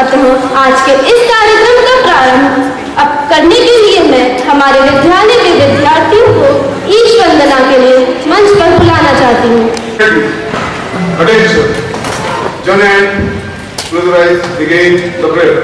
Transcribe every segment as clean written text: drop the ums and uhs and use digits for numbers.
अतः आज के इस कार्यक्रम का प्रारंभ अब करने के लिए मैं हमारे विद्यालय के विद्यार्थियों को ईश वंदना के लिए मंच पर बुलाना चाहती हूँ। Attention. Join hand. Close your eyes. Again the prayer.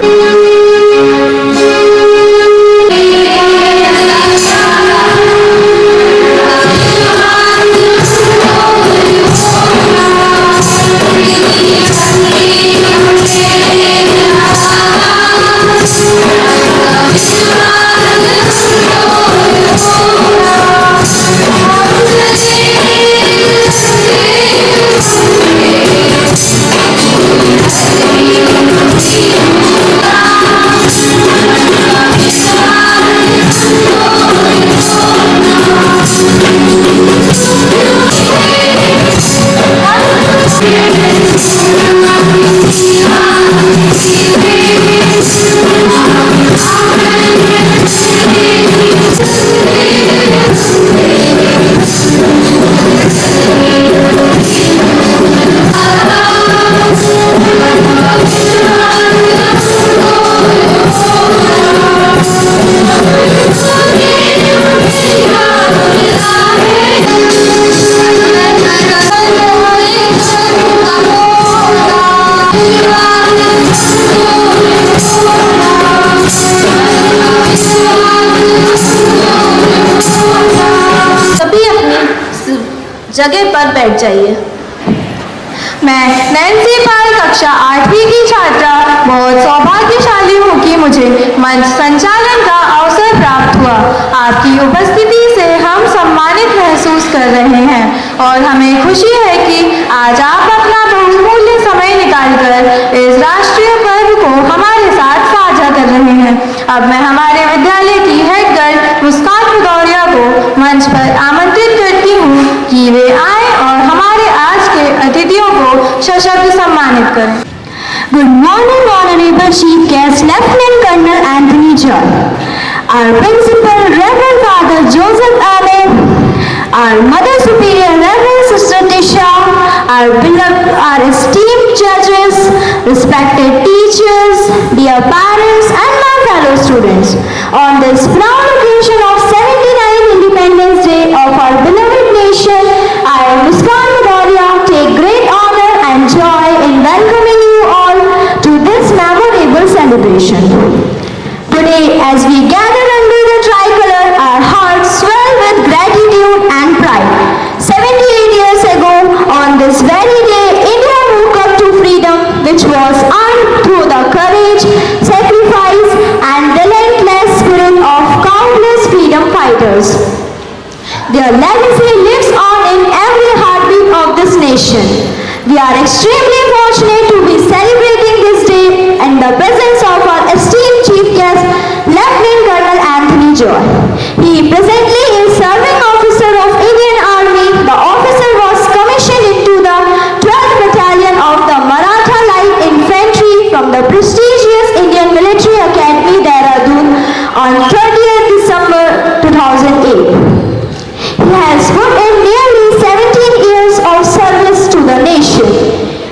जगह पर बैठ जाइए। मैं नैन्सी पाल कक्षा 8वीं की छात्रा बहुत सौभाग्यशाली हूँ कि मुझे मंच संचालन का अवसर प्राप्त हुआ। आपकी उपस्थिति से हम सम्मानित महसूस कर रहे हैं और हमें खुशी है कि आज आप अपना बहुमूल्य समय निकालकर इस राष्ट्रीय पर्व को हमारे साथ साझा कर रहे हैं। अब मैं हमारे विद्यालय की हेड गर्ल मुस्कान भदौरिया को मंच पर आमंत्रित करती हूँ कि वे आए और हमारे आज के अतिथियों को सशक्त सम्मानित करें। Good morning, Honorable Chief Guest Lieutenant Colonel Anthony Joy, our Principal Reverend Father Joseph Ahmed, our Mother Superior Reverend Sister Tisha, our esteemed judges, respected teachers, dear parents, and my fellow students. On this proud occasion of 79th Independence Day of our beloved nation, I, Muskan Bhadoria, take great honor and joy in welcoming you all to this memorable celebration. Today, as we gather under the tricolor, our hearts swell with gratitude and pride. 78 years ago, on this very day, India woke up to freedom, which was earned through the courage, sacrifice, and relentless spirit of countless freedom fighters. Their legacy lives on in every heartbeat of this nation. We are extremely fortunate to be celebrating this day in the presence of our esteemed Chief Guest, Lieutenant Colonel Anthony Joy. He presently is serving officer of Indian Army. The officer was commissioned into the 12th Battalion of the Maratha Light Infantry from the prestigious Indian Military Academy, Dehradun, on 30th December 2008. He has put in nearly 17 years of service to the nation.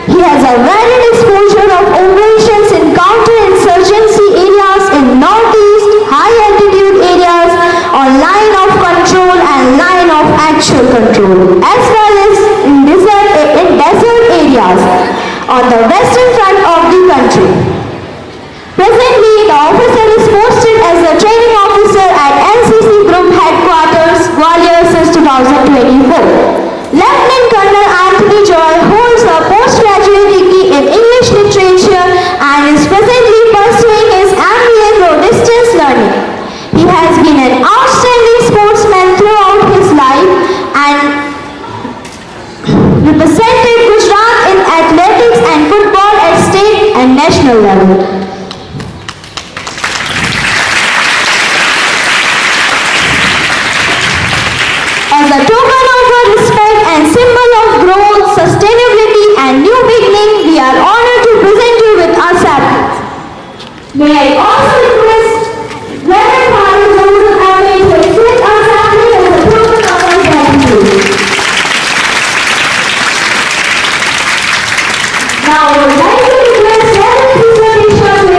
He has a varied exposure of operations in counter-insurgency areas in northeast, high-altitude areas, on line of control and line of actual control, as well as in desert areas on the western front of the country. Presently, the officer is posted as a training officer at NCC Group Headquarters, Gwalior since 2024. Lieutenant Colonel Anthony Joy holds a postgraduate degree in English Literature and is presently pursuing his MBA through distance learning. He has been an outstanding sportsman throughout his life and represented Gujarat in athletics and football at state and national level. As a token of our respect and symbol of growth, sustainability, and new beginning, we are honored to present you with our saplings. May I also request Reverend Father Joseph Ahmed to accept our sapling as a token of our gratitude. Now, I would like to request Reverend Sister Tisha to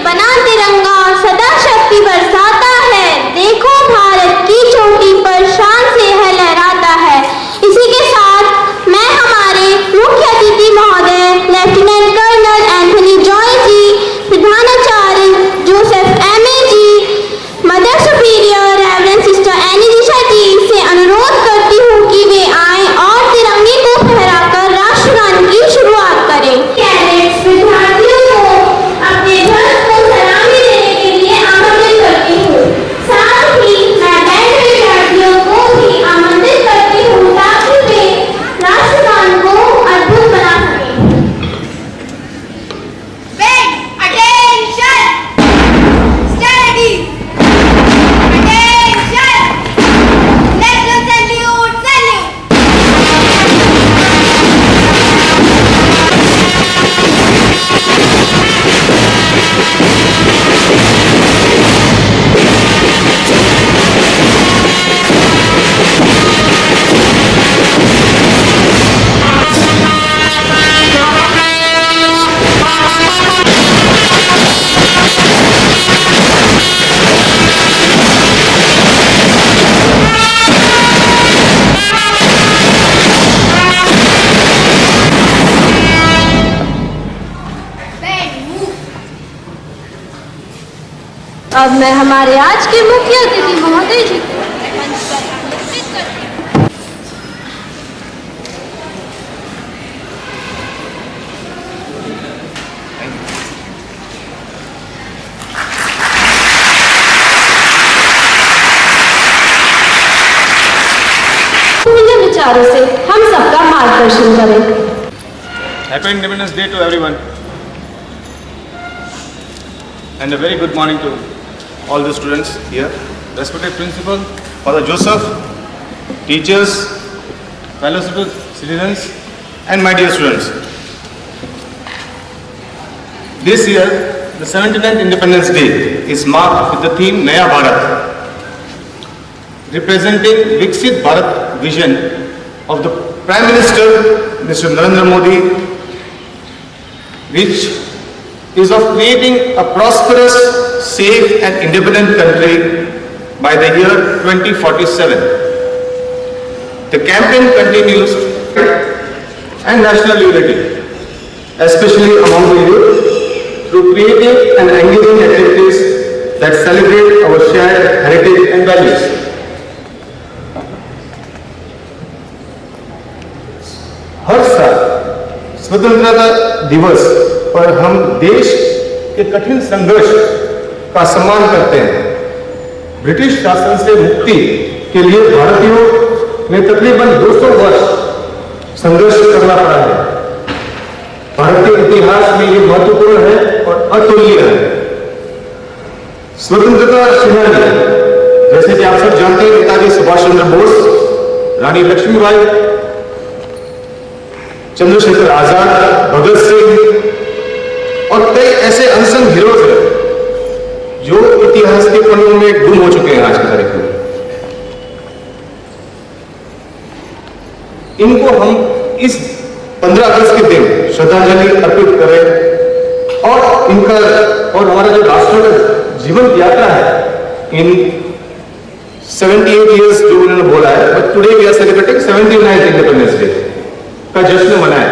बना तिरंगा सदा शक्ति बरसाता है। देखो भारत की चोटी पर शान से है लहराता है। इसी के साथ मैं हमारे मुख्य अतिथि महोदय लेफ्टिनेंट कर्नल एंथनी जॉय जी, प्रधानाचार्य Joseph MA ji, mother superior reverend sister Annie Disha ji से अनुरोध करती हूँ कि वे आएं और तिरंगे को फहराकर राष्ट्रगान की शुरुआत करें। कैडेट्स विद्यार्थियों को अपने ध्वज को सलामी देने के लिए आमंत्रित करती हूँ। साथ ही मैं बैंड विद्यार्थियों को भी आमंत्रित करती हूँ ताकि वे राष्ट्रगान को अद्भुत बना सकें। Band, attention! Steady! Attention! National salute, salute! Band, move! अब मैं हमारे आज के मुख्य अतिथि महोदय जी को मंच पर आमंत्रित करती हूँ। मूल्य विचारों से हम सबका मार्गदर्शन करें। Happy Independence Day to everyone, and a very good morning to all the students here. Respected Principal, Father Joseph, teachers, fellow citizens, and my dear students. This year, the 79th Independence Day is marked with the theme Naya Bharat, representing Viksit Bharat vision of the Prime Minister, Mr. Narendra Modi, which is of creating a prosperous, safe and independent country by the year 2047. The campaign continues and national unity, especially among the youth, through creative and engaging activities that celebrate our shared heritage and values. हर साल स्वतंत्रता दिवस पर हम देश के कठिन संघर्ष का सम्मान करते हैं। ब्रिटिश शासन से मुक्ति के लिए भारतीयों ने तकरीबन 200 वर्ष संघर्ष करना पड़ा है। भारतीय इतिहास में ये महत्वपूर्ण है और अतुलनीय है। स्वतंत्रता सेनानी जैसे कि आप सब जानते हैं, नेताजी सुभाष चंद्र बोस, रानी लक्ष्मीबाई, चंद्रशेखर आजाद, भगत सिंह और कई ऐसे अनसंग हीरोज हैं जो इतिहास के पन्नों में गुम हो चुके हैं आज की तारीख में। इनको हम इस 15 अगस्त के दिन श्रद्धांजलि अर्पित करें और इनका और हमारा जो राष्ट्र का जीवन यात्रा है इन 78 years जो उन्होंने बोला है, but today we are celebrating 79th independence day का जश्न मनाया।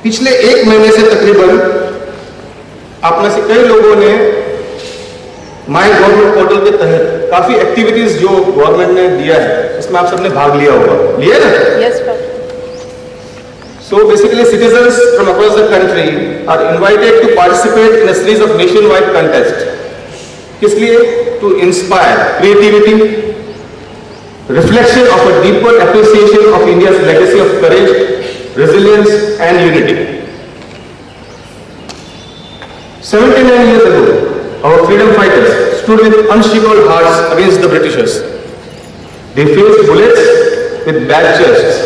पिछले एक महीने से तकरीबन आप में से कई लोगों ने माई गवर्नमेंट पोर्टल के तहत काफी एक्टिविटीज जो गवर्नमेंट ने दिया है उसमें आप सबने भाग लिया होगा, लिया ना? Yes sir. So basically citizens from across the country are invited to participate in a series of nationwide contests. किस लिए? To inspire creativity, reflection of a deeper appreciation of India's legacy of courage, resilience and unity. 79 years ago, our freedom fighters stood with unshackled hearts against the Britishers. They faced bullets with bare chests,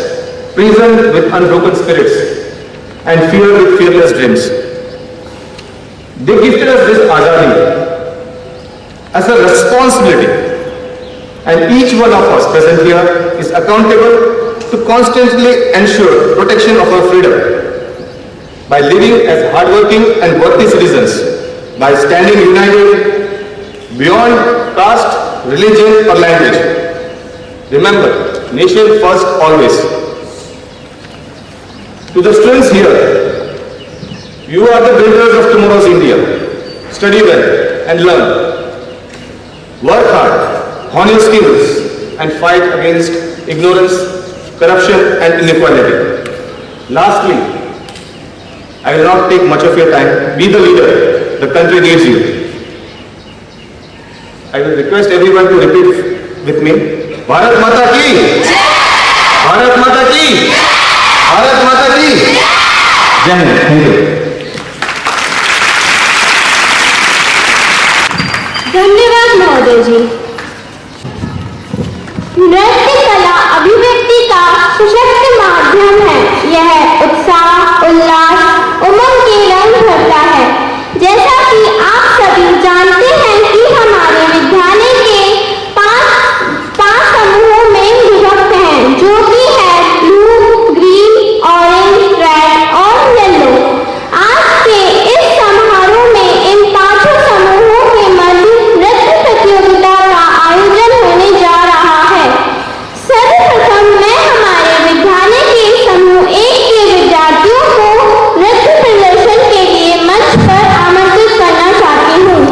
prison with unbroken spirits, and fear with fearless dreams. They gifted us this Azadi as a responsibility, and each one of us present here is accountable to constantly ensure protection of our freedom by living as hardworking and worthy citizens, by standing united beyond caste, religion or language. Remember, nation first always. To the students here, you are the builders of tomorrow's India. Study well and learn. Work hard, hone your skills and fight against ignorance, corruption and inequality. Lastly, I will not take much of your time. Be the leader. The country needs you. I will request everyone to repeat with me. Bharat Mata ki! Bharat Mata ki! Bharat Mata ki! Jai Hind. Thank you. धन्यवाद महोदय जी। नृत्य कला अभिव्यक्ति का सशक्त माध्यम है। यह उत्साह, उल्लास, उमंग के रंग भरता है। जैसा कि आप सभी जानते हैं कि हमारे विद्यालय के पांच समूहों में विभक्त हैं, जो कि है ब्लू, ग्रीन, ऑरेंज, रेड और येलो। आज के इस समारोह में इन पांचों समूहों के मध्य नृत्य प्रतियोगिता का आयोजन होने जा रहा है। सर्वप्रथम मैं हमारे विद्यालय के समूह 1 के विद्यार्थियों को नृत्य प्रदर्शन के लिए मंच पर आमंत्रित करना चाहती हूँ।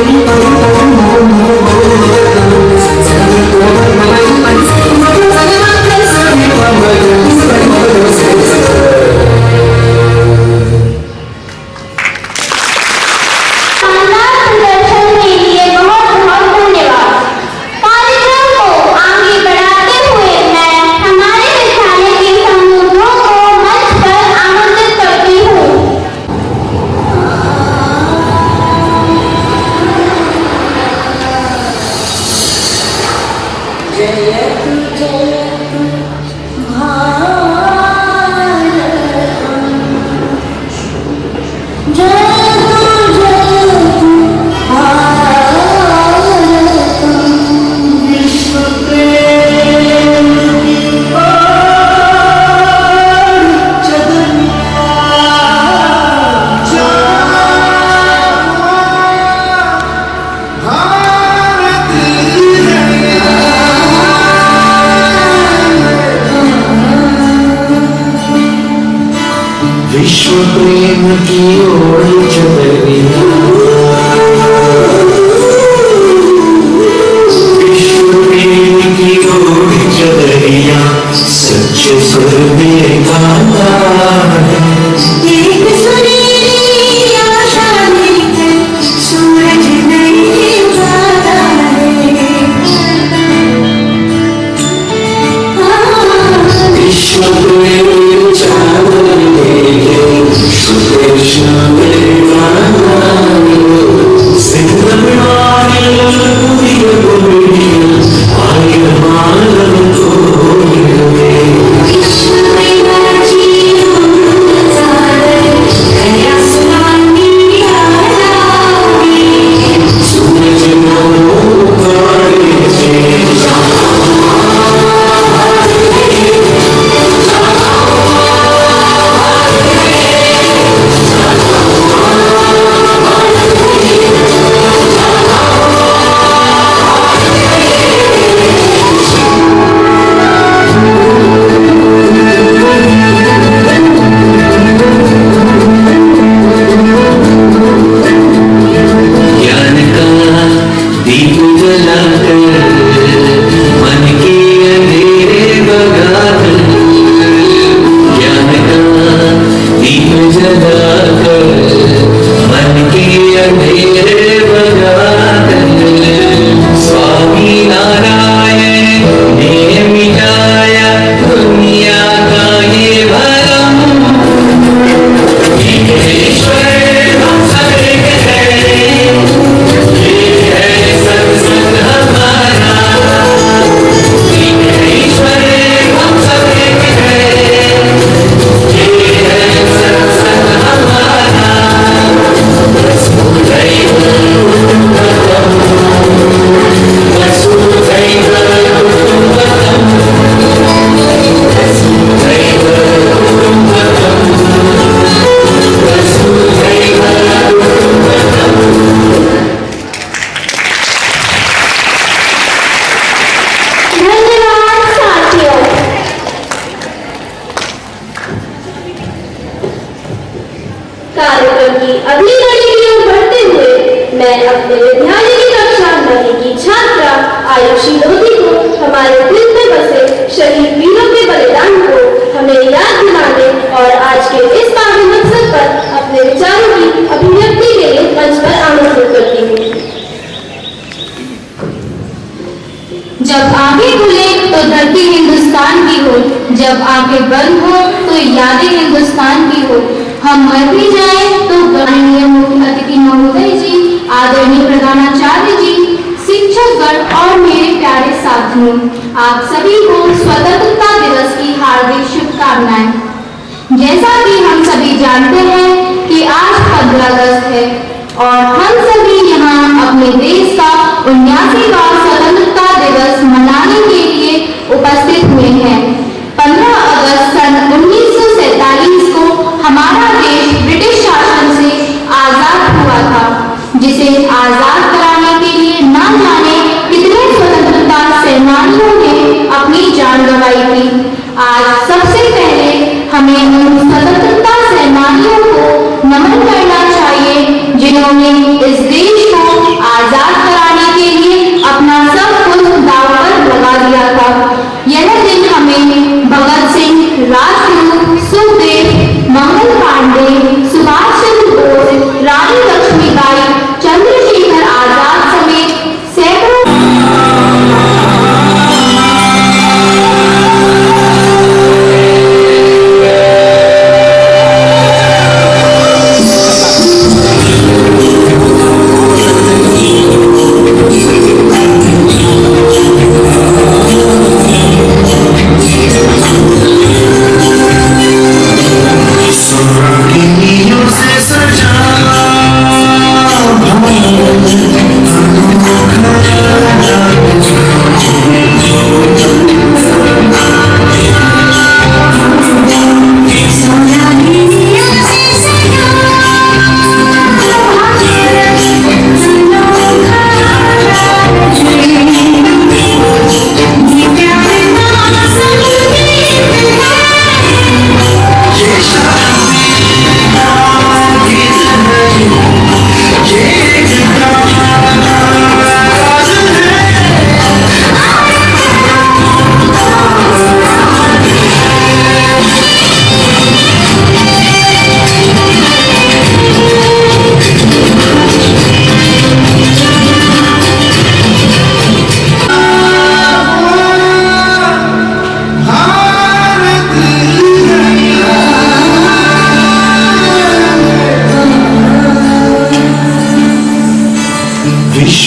Thank you. विश्व प्रेम की ओर चलिया, विश्व प्रेम की ओर चलिया, सच्चे स्वर में गाता है। एक सुरीली आशा लेकर सूरज नहीं उगाता है। विश्व प्रेम चावल लेके शुक्र शामिल गाना कार्यक्रम की अगली कड़ी की ओर बढ़ते हुए मैं अपने विद्यालय की कक्षा 9 की छात्रा आयुषी लोधी को हमारे दिल में बसे शहीद वीरों के बलिदान को हमें याद दिलाने और आज के इस पावन अवसर पर अपने विचारों की अभिव्यक्ति के लिए मंच पर आमंत्रित करती हूँ। जब आंखें खुले तो धरती हिंदुस्तान की हो, जब आंखें बंद हो तो यादें हिंदुस्तान की हो। हम मर भी जाए तो माननीय मुख्य अतिथि महोदय जी, आदरणीय प्रधानाचार्य जी, शिक्षकगण और मेरे प्यारे साथियों, आप सभी को स्वतंत्रता दिवस की हार्दिक शुभकामनाएं। जैसा कि हम सभी जानते हैं कि आज 15 अगस्त है और हम सभी यहाँ अपने देश का 79वां स्वतंत्रता दिवस मनाने के लिए उपस्थित हुए हैं। 15 अगस्त सन 1947 को हमारा देश ब्रिटिश शासन से आजाद हुआ था, जिसे आजाद कराने के लिए न जाने कितने स्वतंत्रता सेनानियों ने अपनी जान गंवाई थी। आज सबसे पहले हमें उन स्वतंत्रता सेनानियों को नमन करना चाहिए जिन्होंने इस देश को आजाद कराने के लिए अपना सब कुछ दांव पर लगा दिया था। यह दिन हमें भगत सिंह, राजगुरु, सुखदेव, मंगल पांडे, सुभाष चंद्र बोस, रानी लक्ष्मीबाई, चंद्रशेखर आजाद समेत सैकड़ों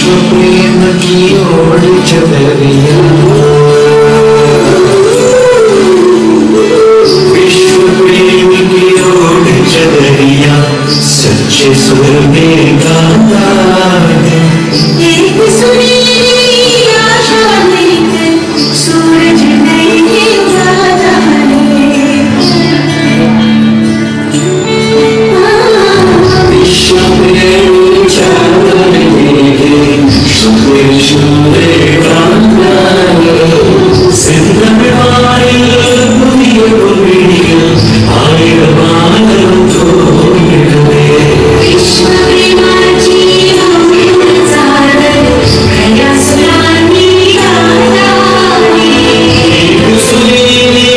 विश्व प्रेम की ओर चदरिया, विश्व प्रेम की ओर चदरिया सच्चे सुर में गाता है। एक सुरीली आशा लेकर सूरज नहीं उगाता है। विश्व प्रेम चादर लेके सुबह सुबह गाता है। जिंदा में आए दुनिया को पीड़ियां आए रवाना तो मिलने। विश्व प्रेमाची हमें चादर भया सुरानी गाता है। एक सुरीली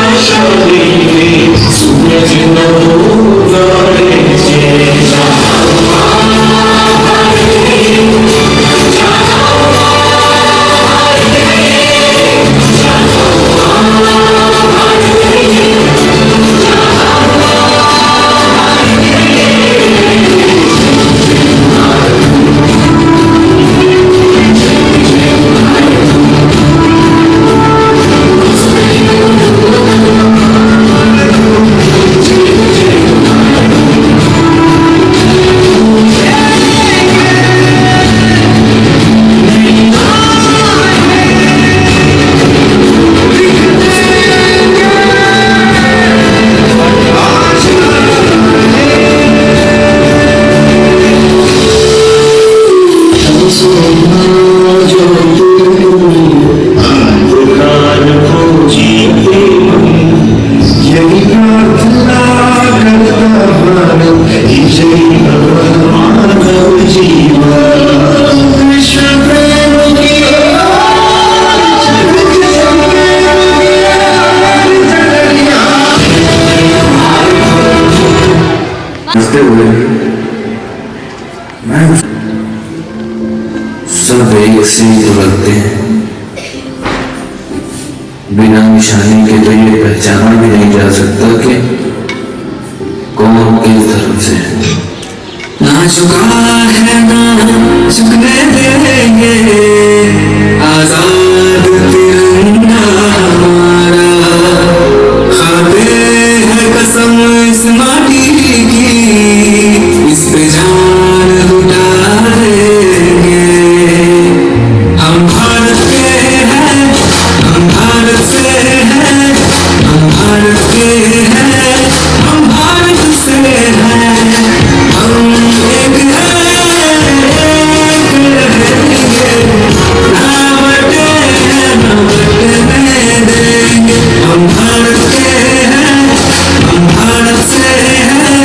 आशा लेके सूरज न उगाड़े सब एक से ही लगते हैं, बिना निशानी के तो ये पहचाना भी नहीं जा सकता कि कौन किस धर्म से है। ना झुका है ना झुकने देंगे, आजाद तिरंगा हमारा, खाते हैं कसम इस माटी की, इस पे जान लुटा देंगे। हम भारत के हैं, हम भारत से हैं, हम भारत के हैं, हम भारत से हैं, हम एक हैं, एक रहेंगे, ना बटे ना बटने देंगे। हम भारत के हैं, हम भारत से हैं,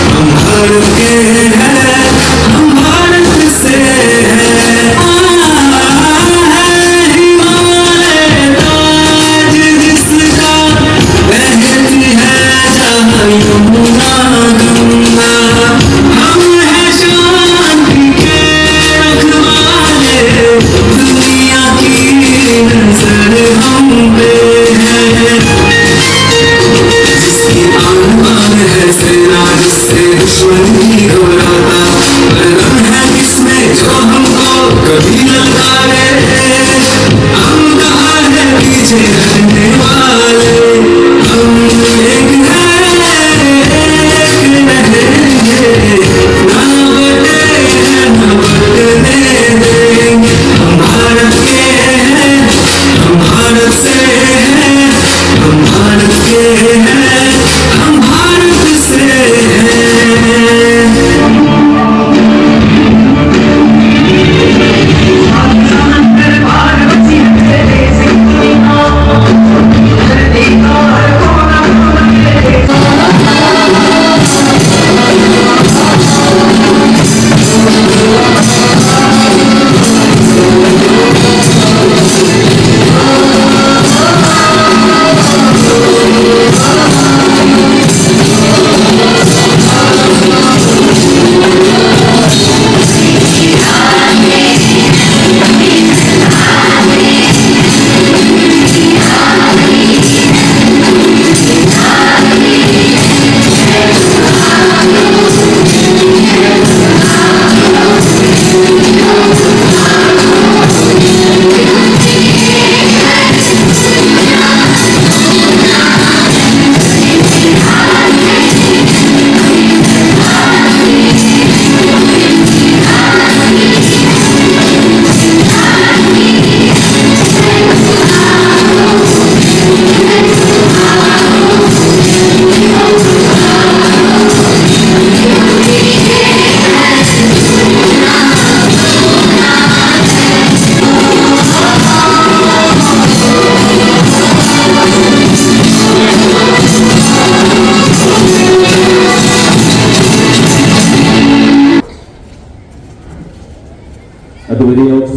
हम भारत के हैं, हम भारत से हैं। ताज जिसका बहती है जहाँ यमुना गंगा, हम हैं शांति के रखवाले, दुनिया की नजर हम पे है। जिसकी आन है सेना, जिससे दुश्मनी घबराता, लगन है किसमें जो हमको कभी ललकारे। हम कहाँ है पीछे रहने वाले, हम एक हैं, एक रहेंगे, ना बटे ना बटने देंगे। हम भारत के हैं, हम भारत से हैं, हम भारत के हैं, हम भारत से हैं।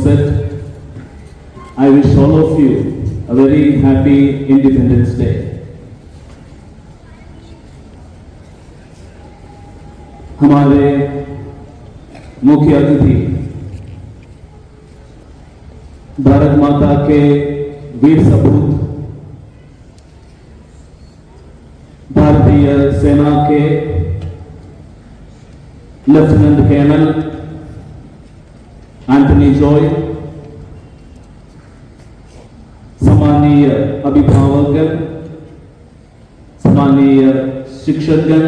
said, I wish all of you a very happy Independence Day. हमारे मुख्य अतिथि भारत माता के वीर सपूत भारतीय सेना के लेफ्टिनेंट कर्नल एंथनी जॉय, सम्मानीय अभिभावकगण, सम्मानीय शिक्षकगण,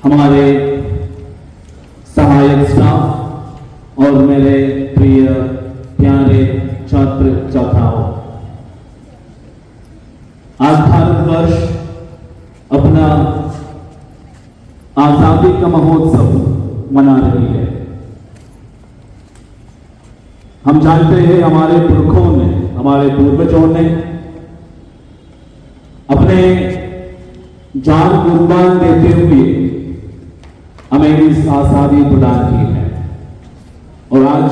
हमारे सहायक स्टाफ और मेरे प्रिय प्यारे छात्र छात्राओं, आज भारतवर्ष अपना आजादी का महोत्सव मना रही है। हम जानते हैं हमारे पुरखों ने, हमारे पूर्वजों ने अपने जान कुर्बान देते हुए हमें इस आजादी प्रदान की है और आज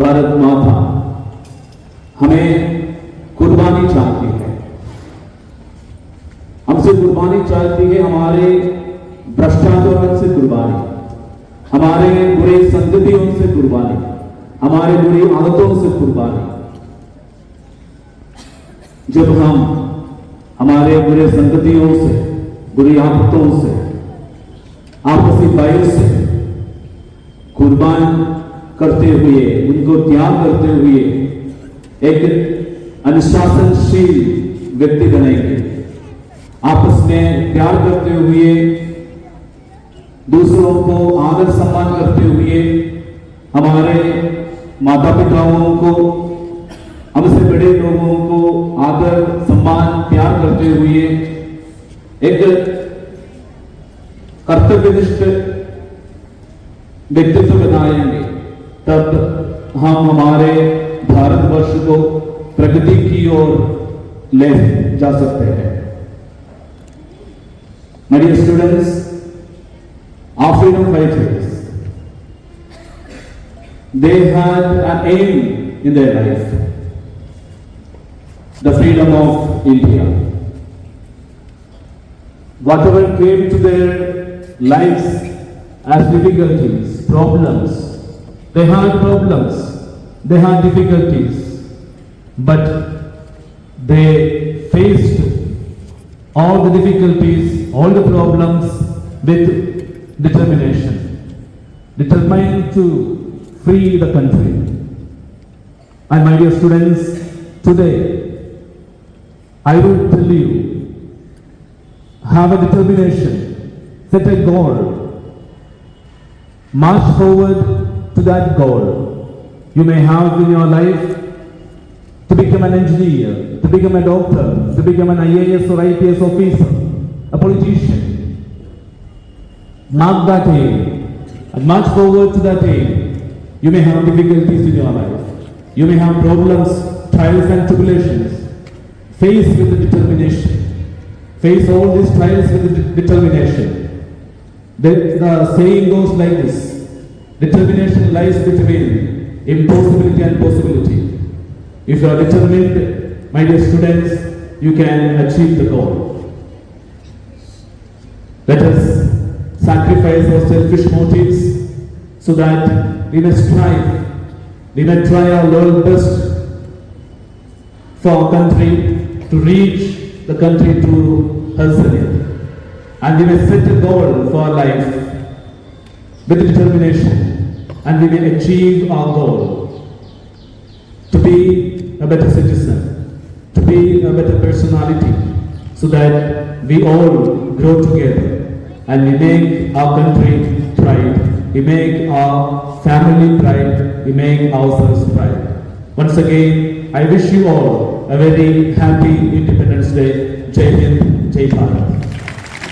भारत माता हमें कुर्बानी चाहती है, हमसे कुर्बानी चाहती है, हमारे भ्रष्टाचार से कुर्बानी, हमारे बुरे संगतियों से कुर्बानी, हमारे बुरी आदतों से कुर्बानी। जब हम हमारे बुरे संगतियों से, बुरी आदतों से, आपसी बैर से कुर्बान करते हुए, उनको त्याग करते हुए एक अनुशासनशील व्यक्ति बनेंगे, आपस में प्यार करते हुए, दूसरों को आदर सम्मान करते हुए, हमारे माता पिताओं को, हमसे बड़े लोगों को आदर सम्मान प्यार करते हुए एक कर्तव्यनिष्ठ व्यक्तित्व बनाएंगे, तब हम हमारे भारतवर्ष को प्रगति की ओर ले जा सकते हैं। My dear students, our freedom fighters, they had an aim in their life, the freedom of India. Whatever came to their lives as difficulties, problems, they had problems, they had difficulties, but they faced all the difficulties, all the problems with determination, determined to free the country. And my dear students, today I will tell you, have a determination, set a goal, march forward to that goal. You may have in your life to become an engineer, to become a doctor, to become an IAS or IPS officer, a politician. Mark that aim and march forward to that aim. You may have difficulties in your life. You may have problems, trials and tribulations. Face with determination. Face all these trials with determination. The saying goes like this: determination lies between impossibility and possibility. If you are determined, my dear students, you can achieve the goal. Let us sacrifice our selfish motives so that we may strive, we may try our level best for our country to reach the country to her zenith. And we may set a goal for our life with determination, and we may achieve our goal to be a better citizen, to be a better personality, so that we all grow together and we make our country pride, we make our family pride, we make ourselves pride. Once again, I wish you all a very happy Independence Day. Jai Hind, Jai Bharat.